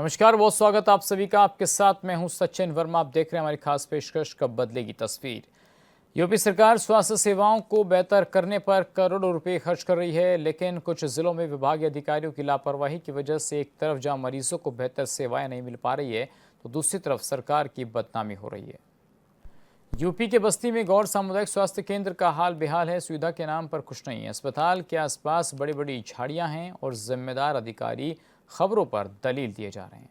नमस्कार, बहुत स्वागत आप सभी का। आपके साथ मैं हूं सचिन वर्मा। आप देख रहे हैं हमारी खास पेशकश कब बदलेगी तस्वीर। यूपी सरकार स्वास्थ्य सेवाओं को बेहतर करने पर करोड़ों रुपए खर्च कर रही है, लेकिन कुछ जिलों में विभागीय अधिकारियों की लापरवाही की वजह से एक तरफ जहां मरीजों को बेहतर सेवाएं नहीं मिल पा रही है, तो दूसरी तरफ सरकार की बदनामी हो रही है। यूपी के बस्ती में गौर सामुदायिक स्वास्थ्य केंद्र का हाल बेहाल है। सुविधा के नाम पर कुछ नहीं है। अस्पताल के आसपास बड़ी बड़ी झाड़ियां हैं और जिम्मेदार अधिकारी खबरों पर दलील दिए जा रहे हैं।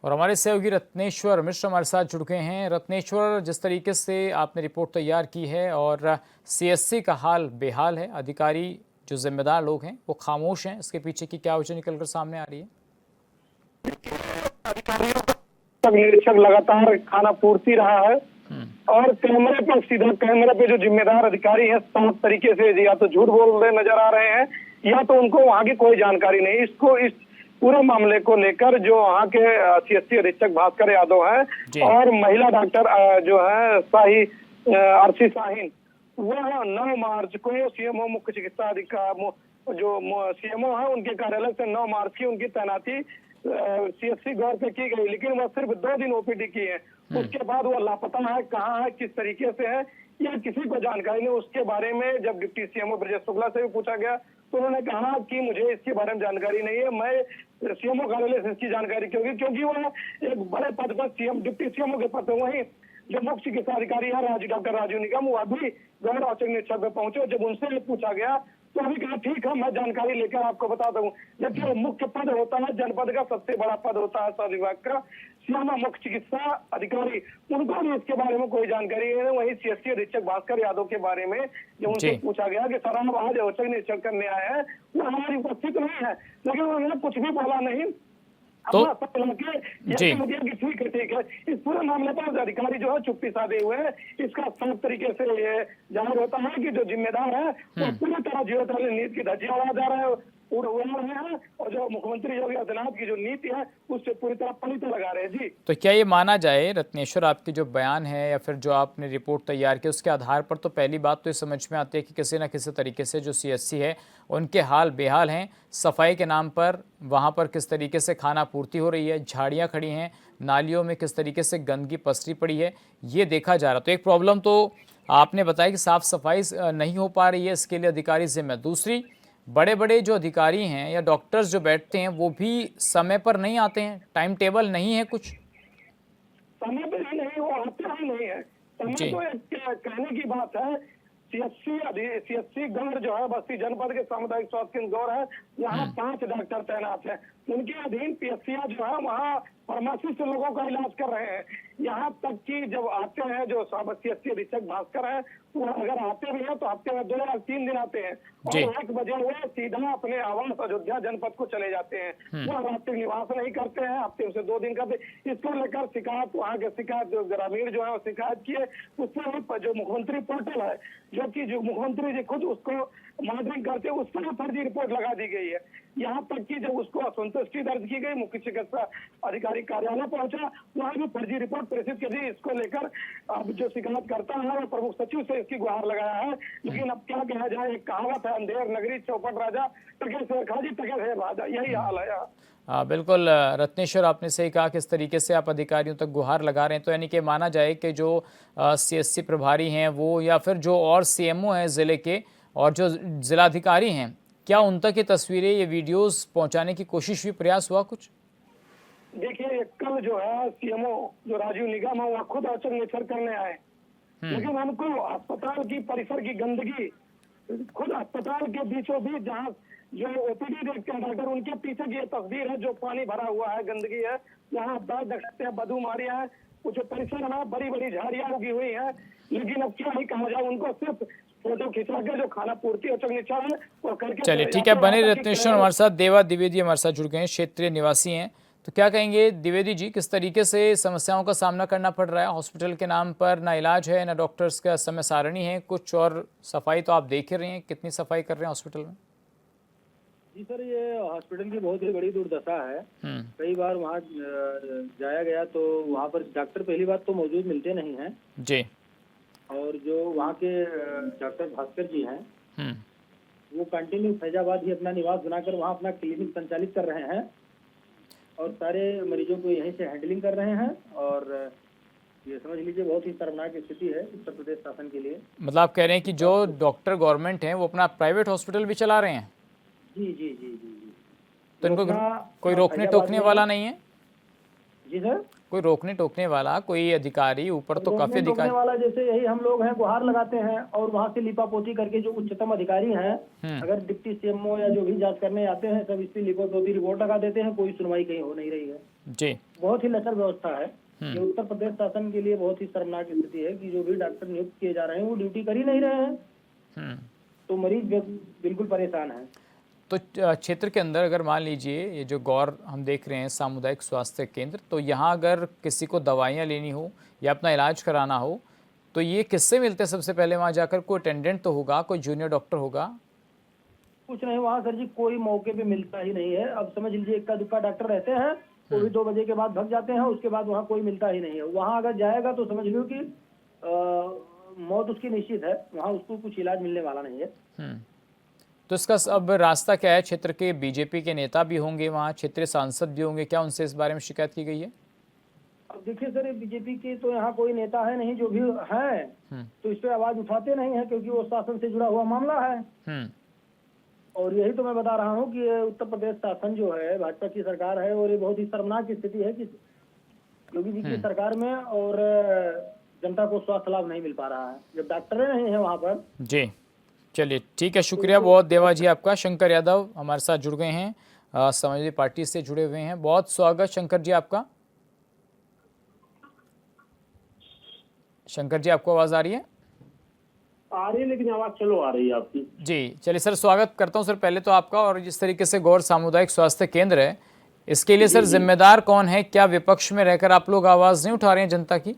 और हमारे सहयोगी रत्नेश्वर मिश्र हमारे साथ जुड़ गए हैं। रत्नेश्वर, जिस तरीके से आपने रिपोर्ट तैयार की है और सीएससी का हाल बेहाल है, अधिकारी जो जिम्मेदार लोग हैं वो खामोश हैं, इसके पीछे की क्या वजह निकलकर सामने आ रही है? अधिकारियों का निरीक्षण लगातार खाना पूर्ति रहा है और कैमरे पर सीधा कैमरे पे जो जिम्मेदार अधिकारी हैं साफ तरीके से या तो झूठ बोल रहे नजर आ रहे हैं या तो उनको वहाँ की कोई जानकारी नहीं। इस पूरे मामले को लेकर जो वहाँ के सीएससी अधीक्षक भास्कर यादव हैं और महिला डॉक्टर जो है अर्शी शाहीन, वह 9 मार्च को सीएमओ मुख्य चिकित्सा अधिकारी जो सीएमओ है उनके कार्यालय से 9 मार्च की उनकी तैनाती सीएससी गौर पे की गई, लेकिन वह सिर्फ 2 दिन ओपीडी की है। उसके बाद वो लापता है, कहाँ है, किस तरीके से है, या किसी को जानकारी नहीं। उसके बारे में जब डिप्टी सीएमओ ब्रजेश शुक्ला से भी पूछा गया तो उन्होंने कहा कि मुझे इसके बारे में जानकारी नहीं है, मैं सीएमओ कार्यालय से इसकी जानकारी क्यों होगी, क्योंकि वह एक बड़े पद पर डिप्टी सीएमओ के पद पर। वहीं जो मुख्य चिकित्सा अधिकारी है डॉक्टर राजू निगम, वो अभी गौर औचक निरीक्षक पे पहुंचे। जब उनसे पूछा गया तो अभी कहा ठीक है, मैं जानकारी लेकर आपको बता दूं। जबकि वो मुख्य पद होता है, जनपद का सबसे बड़ा पद होता है स्वास्थ्य विभाग का, सीएमओ मुख्य चिकित्सा अधिकारी, उनको भी इसके बारे में कोई जानकारी नहीं है। वहीं सीएससी अधीक्षक भास्कर यादव के बारे में जब उनसे पूछा गया कि सर हम आज औचक निरीक्षण करने आए हैं, वो हमारी उपस्थित नहीं है, लेकिन उन्होंने कुछ भी बोला नहीं। तो ठीक है, इस पूरे मामले पर अधिकारी जो है चुप्पी साधे हुए हैं। इसका साफ तरीके से ये जाहिर होता है कि जो जिम्मेदार है वो पूरी तरह जीरो नीति की धज्जियां उड़ा जा रहे हैं और जो मुख्यमंत्री योगी आदित्यनाथ की जो नीति है उससे पूरी तरह पलीता लगा रहे हैं। जी, तो क्या ये माना जाए रत्नेश्वर, आपके जो बयान है या फिर जो आपने रिपोर्ट तैयार की उसके आधार पर तो पहली बात तो ये समझ में आती है कि किसी न किसी तरीके से जो सीएससी है उनके हाल बेहाल हैं। सफाई के नाम पर वहाँ पर किस तरीके से खाना पूर्ति हो रही है, झाड़ियाँ खड़ी हैं, नालियों में किस तरीके से गंदगी पसरी पड़ी है, ये देखा जा रहा। तो एक प्रॉब्लम तो आपने बताया कि साफ सफाई नहीं हो पा रही है, इसके लिए अधिकारी जिम्मेदार। दूसरी, बड़े बड़े जो अधिकारी हैं या डॉक्टर्स जो बैठते हैं वो भी समय पर नहीं आते हैं, टाइम टेबल नहीं है, कुछ समय पर ही नहीं, वो आते ही नहीं है। समय तो एक कहने की बात है। सीएससी गौर जो है बस्ती जनपद के सामुदायिक स्वास्थ्य केंद्र गौर है, यहाँ 5 डॉक्टर तैनात हैं। उनके अधीन पीएससीआर जो है वहाँ फार्मेसी से लोगों का इलाज कर रहे हैं। यहाँ तक कि जब आते हैं जो सीएससी अधीक्षक भास्कर है, वो अगर आते भी हैं तो हफ्ते में 2 या 3 दिन आते हैं और 1 बजे वो सीधा अपने आवास अयोध्या जनपद को चले जाते हैं। वो रात्रि निवास नहीं करते हैं, हफ्ते से 2 दिन करते। इसको लेकर शिकायत वहाँ के शिकायत जो ग्रामीण जो है शिकायत किए, उससे जो मुख्यमंत्री पोर्टल है जो मुख्यमंत्री जी खुद उसको मॉनिटरिंग करते हैं, उस पर फर्जी रिपोर्ट लगा दी गई है। यहाँ तक कि जब उसको असंतुष्टि दर्ज की गई, मुख्य चिकित्सा अधिकारी कार्यालय पहुंचा, वहाँ भी फर्जी रिपोर्ट प्रेषित की गई। इसको लेकर अब जो शिकायत करता है वो प्रमुख सचिव से इसकी गुहार लगाया है। लेकिन अब क्या कहा जाए, एक कहावत है, अंधेर नगरी चौपट राजा, टके से खाजी टके से राजा, यही हाल है यहाँ। बिल्कुल रत्नेश्वर, आपने सही कहा किस तरीके से आप अधिकारियों तक गुहार लगा रहे हैं। तो यानी कि माना जाए कि जो सीएससी प्रभारी हैं वो या फिर जो और सीएमओ हैं ज़िले के और जो जिलाधिकारी हैं, क्या उन तक ये तस्वीरें, ये वीडियोस पहुंचाने की कोशिश भी, प्रयास हुआ कुछ? देखिए, कल जो है सीएमओ जो राजीव निगम है वह खुद औचक निरीक्षण करने आए, लेकिन हमको अस्पताल की परिसर की गंदगी, खुद अस्पताल के बीचों बीच जहाँ जो ओपीडी देखते हैं डॉक्टर, उनके पीछे की ये तस्वीर है, जो पानी भरा हुआ है, गंदगी है, यहाँ बैठ देख सकते हैं, बदूमारियां है, कुछ परिसर में बड़ी बड़ी झाड़ियां उगी हुई है। लेकिन अब क्या ही कहा जाए, उनको सिर्फ फोटो खिंचवा के जो खाना पूर्ति औचक निरीक्षण है वो करके। चलिए ठीक है, बने रत्नेश्वर हमारे साथ। देवा द्विवेदी हमारे साथ जुड़ गए हैं, क्षेत्रीय निवासी हैं। तो क्या कहेंगे द्विवेदी जी, किस तरीके से समस्याओं का सामना करना पड़ रहा है? हॉस्पिटल के नाम पर ना इलाज है, ना डॉक्टर्स का समय सारणी है कुछ, और सफाई तो आप देख ही रहे हैं, कितनी सफाई कर रहे हैं हॉस्पिटल में। जी सर, ये हॉस्पिटल की बहुत ही बड़ी दुर्दशा है। कई बार वहाँ जाया गया तो वहाँ पर डॉक्टर पहली बात तो मौजूद मिलते नहीं हैं जी, और जो वहाँ के डॉक्टर भास्कर जी हैं वो कंटिन्यू फैजाबाद ही अपना निवास बनाकर वहाँ अपना क्लिनिक संचालित कर रहे हैं और सारे मरीजों को यहीं से हैंडलिंग कर रहे हैं। और ये समझ लीजिए बहुत ही शर्मनाक स्थिति है उत्तर प्रदेश शासन के लिए। मतलब आप कह रहे हैं कि जो डॉक्टर गवर्नमेंट हैं वो अपना प्राइवेट हॉस्पिटल भी चला रहे हैं, जी जी जी जी जी। तो इनको कोई रोकने टोकने वाला नहीं है? जी सर, कोई रोकने टोकने वाला, कोई अधिकारी ऊपर तो काफी रोकने अधिकारी वाला जैसे यही हम लोग हैं गुहार लगाते हैं और वहाँ से लिपापोती करके जो उच्चतम अधिकारी हैं अगर डिप्टी सीएमओ या जो भी जांच करने आते हैं सब इस पे लिपापोती रिपोर्ट लगा देते हैं, कोई सुनवाई कहीं हो नहीं रही है जी। बहुत ही लचर व्यवस्था है। ये उत्तर प्रदेश शासन के लिए बहुत ही शर्मनाक स्थिति है कि जो भी डॉक्टर नियुक्त किए जा रहे हैं वो ड्यूटी कर ही नहीं रहे हैं, तो मरीज बिल्कुल परेशान है। तो क्षेत्र के अंदर अगर मान लीजिए ये जो गौर हम देख रहे हैं सामुदायिक स्वास्थ्य केंद्र, तो यहाँ अगर किसी को दवाइयाँ लेनी हो या अपना इलाज कराना हो तो ये किससे मिलते हैं? सबसे पहले वहाँ जाकर कोई अटेंडेंट तो होगा, कोई जूनियर डॉक्टर होगा? कुछ नहीं वहाँ सर जी, कोई मौके पे मिलता ही नहीं है। अब समझ लीजिए इक्का दुक्का डॉक्टर रहते हैं वो भी 2 बजे के बाद भग जाते हैं, उसके बाद वहाँ कोई मिलता ही नहीं है। वहाँ अगर जाएगा तो समझ लो कि मौत उसकी निश्चित है, वहाँ उसको कुछ इलाज मिलने वाला नहीं है। तो इसका अब रास्ता क्या है? क्षेत्र के बीजेपी के नेता भी होंगे वहाँ, क्षेत्रीय सांसद भी होंगे, क्या उनसे इस बारे में शिकायत की गई है? अब देखिए सर, बीजेपी के तो यहाँ कोई नेता है नहीं, जो भी हैं तो इस पे आवाज उठाते नहीं है क्योंकि वो शासन से जुड़ा हुआ मामला है। और यही तो मैं बता रहा हूँ कि उत्तर प्रदेश शासन जो है भाजपा की सरकार है और ये बहुत ही शर्मनाक स्थिति है कि योगी जी की सरकार में और जनता को स्वास्थ्य लाभ नहीं मिल पा रहा है जब डॉक्टर नहीं है वहाँ पर। जी चलिए ठीक है, शुक्रिया बहुत देवा जी आपका। शंकर यादव हमारे साथ जुड़ गए हैं, समाजवादी पार्टी से जुड़े हुए हैं। बहुत स्वागत शंकर जी आपका। शंकर जी आपको आवाज़ आ रही है? आ रही है लेकिन आवाज़ चलो आ रही है आपकी। जी चलिए सर, स्वागत करता हूं सर पहले तो आपका। और जिस तरीके से गौर सामुदायिक स्वास्थ्य केंद्र है, इसके लिए सर जिम्मेदार कौन है? क्या विपक्ष में रहकर आप लोग आवाज़ नहीं उठा रहे हैं जनता की?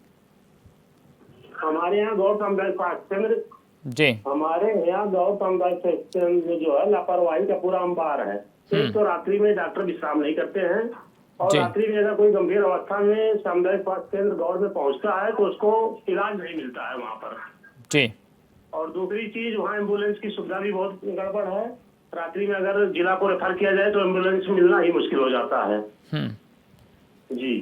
हमारे यहाँ गौर सामुदायिक स्वास्थ्य केंद्र जी, हमारे यहाँ गौ सामुदायिक स्वास्थ्य केंद्र जो है लापरवाही का पूरा अंबार है। एक तो रात्रि में डॉक्टर विश्राम नहीं करते हैं और रात्रि में अगर कोई गंभीर अवस्था में सामुदायिक स्वास्थ्य केंद्र गौर में पहुंचता है तो उसको इलाज नहीं मिलता है वहाँ पर। जी। और दूसरी चीज वहाँ एम्बुलेंस की सुविधा भी बहुत गड़बड़ है। रात्रि में अगर जिला को रेफर किया जाए तो एम्बुलेंस मिलना ही मुश्किल हो जाता है। जी।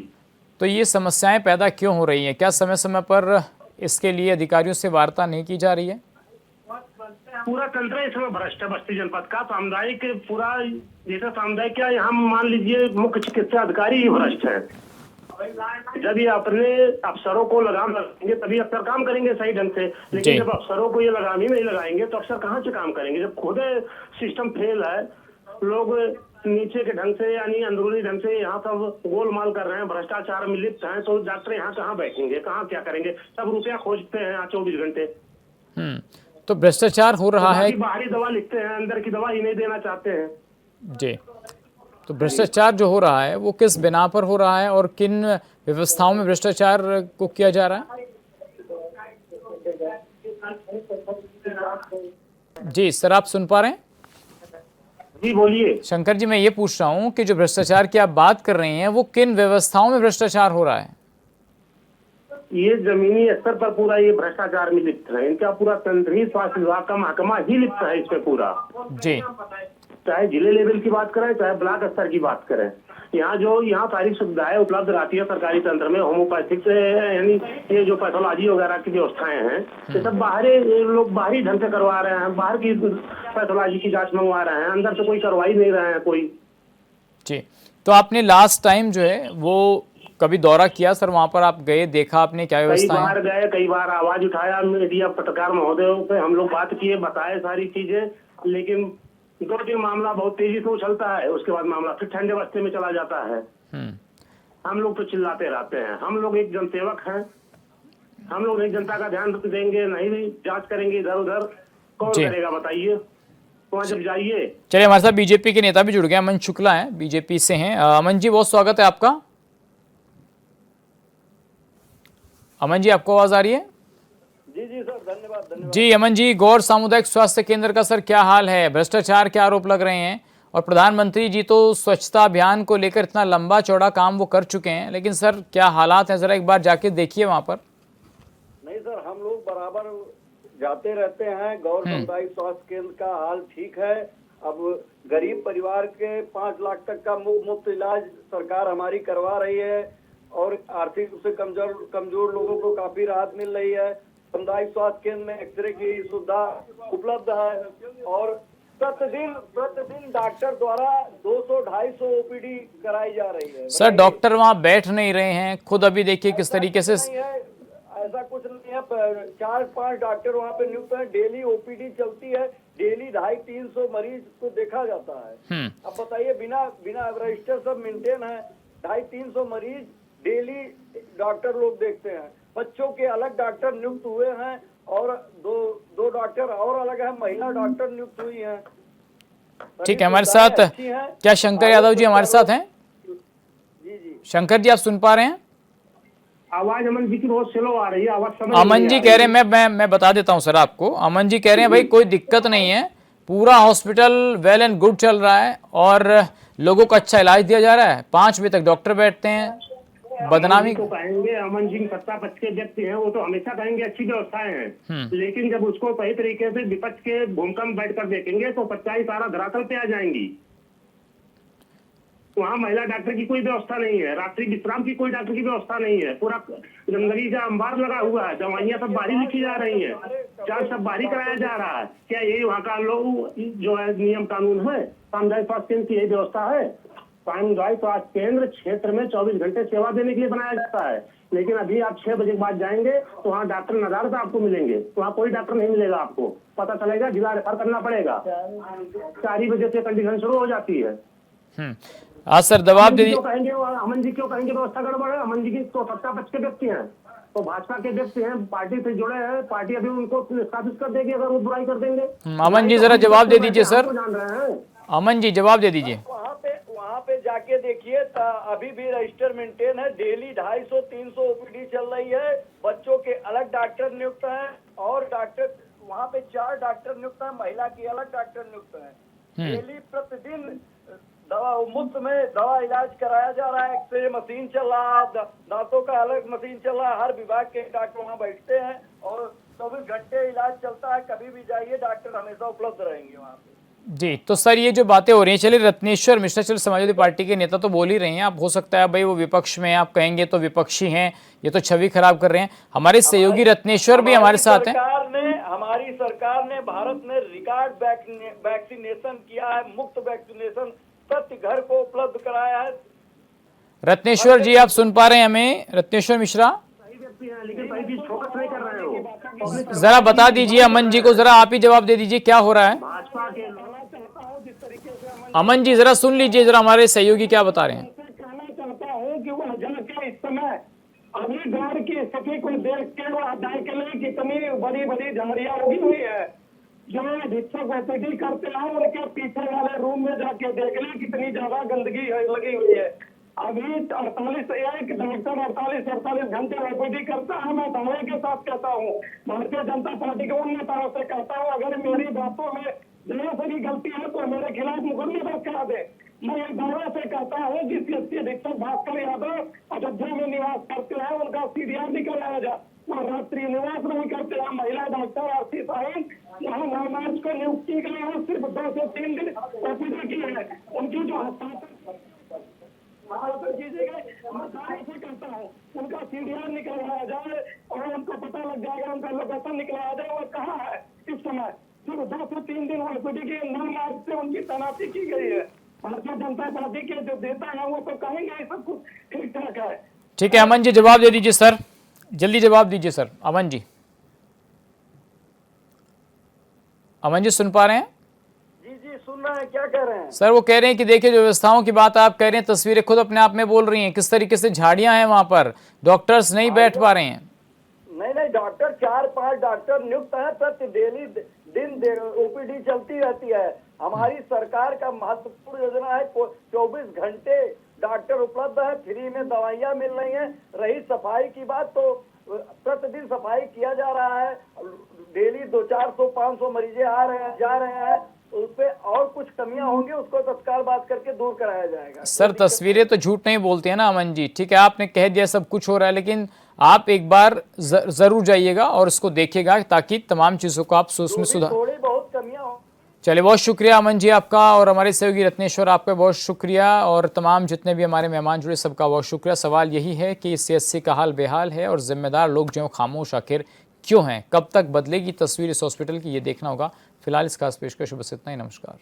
तो ये समस्याएं पैदा क्यों हो रही हैं? क्या समय समय पर इसके लिए अधिकारियों से वार्ता नहीं की जा रही है? पूरा तंत्र इसमें भ्रष्ट है। बस्ती जनपद का सामुदायिक पूरा जैसे सामुदायिक क्या यहाँ मान लीजिए मुख्य चिकित्सा अधिकारी ही भ्रष्ट है। जब ये अपने अफसरों को लगाम लगाएंगे तभी अफसर काम करेंगे सही ढंग से, लेकिन जब अफसरों को ये लगाम ही नहीं लगाएंगे तो अफसर कहाँ से काम करेंगे? जब खुद सिस्टम फेल है, लोग नीचे के ढंग से यानी अंदरूनी ढंग से यहाँ सब गोलमाल कर रहे हैं, भ्रष्टाचार में लिप्त हैं, तो डॉक्टर यहाँ कहाँ बैठेंगे, कहाँ क्या करेंगे? सब रुपया खोजते हैं यहाँ 24 घंटे। तो भ्रष्टाचार हो रहा है। बाहरी दवा लिखते हैं, अंदर की दवा ही नहीं देना चाहते हैं। जी। तो भ्रष्टाचार जो हो रहा है वो किस बिना पर हो रहा है और किन व्यवस्थाओं में भ्रष्टाचार को किया जा रहा है? जी सर, आप सुन पा रहे हैं? जी बोलिए। शंकर जी, मैं ये पूछ रहा हूँ कि जो भ्रष्टाचार की आप बात कर रहे हैं वो किन व्यवस्थाओं में भ्रष्टाचार हो रहा है? ये जमीनी स्तर पर पूरा ये भ्रष्टाचार में लिप्त है। इनका पूरा तंत्रीय स्वास्थ्य विभाग का महकमा ही लिप्त है इसमें पूरा। जी। चाहे जिले लेवल की बात करें चाहे ब्लॉक स्तर की बात करें, यहाँ सारी सुविधाएं उपलब्ध रहती है सरकारी तंत्र में। होम्योपैथिक से यानी ये जो पैथोलॉजी वगैरह की व्यवस्थाएं हैं ये सब लोग बाहरी ढंग से करवा रहे हैं, बाहर की पैथोलॉजी की जांच मंगवा रहे हैं, अंदर से कोई करवा ही नहीं रहे हैं कोई। जी। तो आपने लास्ट टाइम जो है वो कभी दौरा किया सर? वहाँ पर आप गए, देखा आपने क्या व्यवस्था? कई बार गए, कई बार आवाज उठाया, मीडिया पत्रकार महोदयों से हम लोग बात किए, बताए सारी चीजें, लेकिन 2 दिन मामला बहुत तेजी से उछलता है, उसके बाद मामला फिर ठंडे बस्ते में चला जाता है। हम लोग तो चिल्लाते रहते हैं। हम लोग एक जनसेवक हैं, हम लोग एक जनता का ध्यान देंगे नहीं, जांच करेंगे इधर उधर, कौन करेगा बताइए? वहाँ जब जाइए। चलिए, हमारे साथ बीजेपी के नेता भी जुड़ गए, अमन शुक्ला है, बीजेपी से हैं। अमन जी, बहुत स्वागत है आपका। अमन जी, आपको आवाज आ रही है? जी जी सर, धन्यवाद। जी अमन जी, गौर सामुदायिक स्वास्थ्य केंद्र का सर क्या हाल है? भ्रष्टाचार के आरोप लग रहे हैं और प्रधानमंत्री जी तो स्वच्छता अभियान को लेकर इतना लंबा चौड़ा काम वो कर चुके हैं, लेकिन सर क्या हालात हैं? जरा एक बार जाके देखिए वहां पर। नहीं सर, हम लोग बराबर जाते रहते हैं। गौर सामुदायिक स्वास्थ्य केंद्र का हाल ठीक है। अब गरीब परिवार के 5 लाख तक का मुफ्त इलाज सरकार हमारी करवा रही है और आर्थिक रूप से कमजोर लोगों को काफी राहत मिल रही है। सामुदायिक स्वास्थ्य केंद्र में एक्सरे की सुविधा उपलब्ध है और प्रतिदिन डॉक्टर द्वारा 200-250 ओपीडी कराई जा रही है। सर डॉक्टर वहाँ बैठ नहीं रहे हैं, खुद अभी देखिए किस तरीके से। ऐसा कुछ नहीं है, 4-5 डॉक्टर वहाँ पे नियुक्त है। डेली ओपीडी चलती है, डेली 250-300 मरीज को देखा जाता है। अब बताइए, बिना रजिस्टर सब मेंटेन है, 250-300 मरीज डेली डॉक्टर लोग देखते हैं। बच्चों के अलग डॉक्टर नियुक्त हुए हैं और दो डॉक्टर और अलग है, महिला डॉक्टर नियुक्त हुई हैं। ठीक है, हमारे साथ क्या शंकर यादव जी हमारे साथ हैं? जी शंकर जी आप सुन पा रहे हैं? आवाज अमन जी की बहुत स्लो आ रही है, आवाज समझ अमन जी कह रहे हैं, मैं बता देता हूं सर आपको। अमन जी कह रहे हैं भाई कोई दिक्कत नहीं है, पूरा हॉस्पिटल वेल एंड गुड चल रहा है और लोगों को अच्छा इलाज दिया जा रहा है। 5 बजे तक डॉक्टर बैठते हैं। बदनामी तो कहेंगे, अमन जी सत्ता पक्ष के व्यक्ति हैं, वो तो हमेशा कहेंगे अच्छी व्यवस्थाएं हैं, लेकिन जब उसको सही तरीके से विपक्ष के भूमिका में बैठकर देखेंगे तो सच्चाई सारा धरातल पे आ जाएंगी। वहाँ महिला डॉक्टर की कोई व्यवस्था नहीं है, रात्रि विश्राम की कोई डॉक्टर की व्यवस्था नहीं है, पूरा गंदगी का अंबार लगा हुआ है, दवाइयाँ सब बाहरी लिखी जा रही है, चार्ज सब बाहरी कराया जा रहा है। क्या यही वहाँ का लोग जो है नियम कानून है? सामुदायिक स्वास्थ्य केंद्र की यही व्यवस्था है? सामुदायिक स्वास्थ्य केंद्र क्षेत्र में 24 घंटे सेवा देने के लिए बनाया जाता है, लेकिन अभी आप 6 बजे के बाद जाएंगे तो वहाँ डॉक्टर नदारत आपको मिलेंगे, तो वहाँ कोई डॉक्टर नहीं मिलेगा। आपको पता चलेगा जिला रेफर करना पड़ेगा। 4 बजे से कंडीशन शुरू हो जाती है। हाँ सर जवाब दे दीजिए। कहेंगे अमन जी क्यों कहेंगे व्यवस्था गड़बड़ है? अमन जी की तो सत्ता पक्ष के व्यक्ति हैं, तो भाजपा के व्यक्ति हैं, पार्टी से जुड़े हैं, पार्टी अभी उनको स्थापित कर देगी अगर वो बुराई कर देंगे। अमन जी जरा जवाब दे दीजिए सर। जान रहे हैं अमन जी जवाब दे दीजिए। वहाँ पे जाके देखिए, अभी भी रजिस्टर मेंटेन है, डेली 250-300 ओपीडी चल रही है। बच्चों के अलग डॉक्टर नियुक्त हैं और डॉक्टर वहाँ पे 4 डॉक्टर नियुक्त हैं, महिला की अलग डॉक्टर नियुक्त हैं। डेली प्रतिदिन दवा मुफ्त में दवा इलाज कराया जा रहा है। एक्सरे मशीन चल रहा है, दांतों का अलग मशीन चल रहा है। हर विभाग के डॉक्टर वहाँ बैठते हैं और 24 घंटे इलाज चलता है। कभी भी जाइए, डॉक्टर हमेशा उपलब्ध रहेंगे वहाँ पे। जी तो सर ये जो बातें हो रही हैं, चलिए रत्नेश्वर मिश्रा चल समाजवादी पार्टी के नेता तो बोल ही रहे हैं, आप हो सकता है भाई वो विपक्ष में, आप कहेंगे तो विपक्षी हैं, ये तो छवि खराब कर रहे हैं। हमारे सहयोगी रत्नेश्वर भी हमारे साथ हैं। हमारी सरकार ने भारत में रिकॉर्ड वैक्सीनेशन किया है, मुफ्त वैक्सीनेशन प्रति घर को उपलब्ध कराया है। रत्नेश्वर जी आप सुन पा रहे हैं हमें? रत्नेश्वर मिश्रा लेकिन सही चीज फोकस नहीं कर रहे हो। जरा बता दीजिए अमन जी को, जरा आप ही जवाब दे दीजिए क्या हो रहा है। भाजपा के अमन जी जरा सुन लीजिए, जरा हमारे सहयोगी क्या बता रहे हैं। कहना चाहता हूँ कि वह जाके इस समय अभी गांव की स्थिति को देख के वह देख ले कितनी बड़ी बड़ी झाड़ियां उगी हुई है। जो अधीक्षक ओपीडी करते हैं उनके पीछे वाले रूम में जाके देख ले कितनी ज्यादा गंदगी लगी हुई है। अभी 48 घंटे ओपीडी करता है। मैं दावे के साथ कहता हूँ, भारतीय जनता पार्टी के उन नेताओं से कहता हूँ, अगर मेरी बातों में जरा सी भी गलती है तो मेरे खिलाफ मुकदमा दर्ज करा दे। मैं एक दावे से कहता हूँ कि सीएसपी अधीक्षक भास्कर यादव अयोध्या में निवास करते हैं, उनका सीडीआर निकलवाया जाए। वह रात्रि निवास नहीं करते हैं। महिला डॉक्टर आरती साहिब यहाँ 9 मार्च को नियुक्ति के लिए सिर्फ 2 से 3 दिन ओपीडी की है। उनकी जो करता हूँ उनका सीडीआर निकलवाया जाए और उनको पता लग जाएगा, उनका लोकेशन निकलवाया जाए वो कहाँ है इस समय। सिर्फ 2 से 3 दिन ओपीडी की 9 मार्च से उनकी तैनाती की गई है। भारतीय जनता पार्टी के जो नेता है वो तो कहेंगे सब कुछ ठीक ठाक है। ठीक है अमन जी जवाब दे दीजिए सर, जल्दी जवाब दीजिए सर। अमन जी, अमन जी सुन पा रहे हैं? जी सुन रहे हैं, क्या कह रहे हैं सर? वो कह रहे हैं कि देखिए जो व्यवस्थाओं की बात आप कह रहे हैं, तस्वीरें खुद अपने आप में बोल रही हैं, किस तरीके से झाड़ियां हैं वहां पर, डॉक्टर्स नहीं बैठ पा रहे हैं। नहीं डॉक्टर 4-5 डॉक्टर नियुक्त है, प्रति डेली दिन ओपीडी चलती रहती है। हमारी सरकार का महत्वपूर्ण योजना है 24 घंटे डॉक्टर उपलब्ध है, फ्री में दवाइयाँ मिल रही हैं। रही सफाई की बात तो प्रतिदिन सफाई किया जा रहा है। डेली 200-400-500 मरीजे आ रहे हैं जा रहे हैं। उस पे और कुछ कमियां होंगी, उसको तत्काल बात करके दूर कराया जाएगा। सर तस्वीरें तो झूठ नहीं बोलती है ना अमन जी, ठीक है आपने कह दिया सब कुछ हो रहा है, लेकिन आप एक बार जरूर जाइएगा और उसको देखिएगा ताकि तमाम चीज़ों को आप उसमें सुधार। थोड़ी बहुत कमियां हो। चलिए बहुत शुक्रिया अमन जी आपका, और हमारे सहयोगी रत्नेश्वर आपका बहुत शुक्रिया, और तमाम जितने भी हमारे मेहमान जुड़े सबका बहुत शुक्रिया। सवाल यही है कि CHC का हाल बेहाल है और जिम्मेदार लोग जो खामोश आखिर क्यों हैं, कब तक बदलेगी तस्वीर इस हॉस्पिटल की, ये देखना होगा। फिलहाल इस खास पेशकश बस इतना ही। नमस्कार।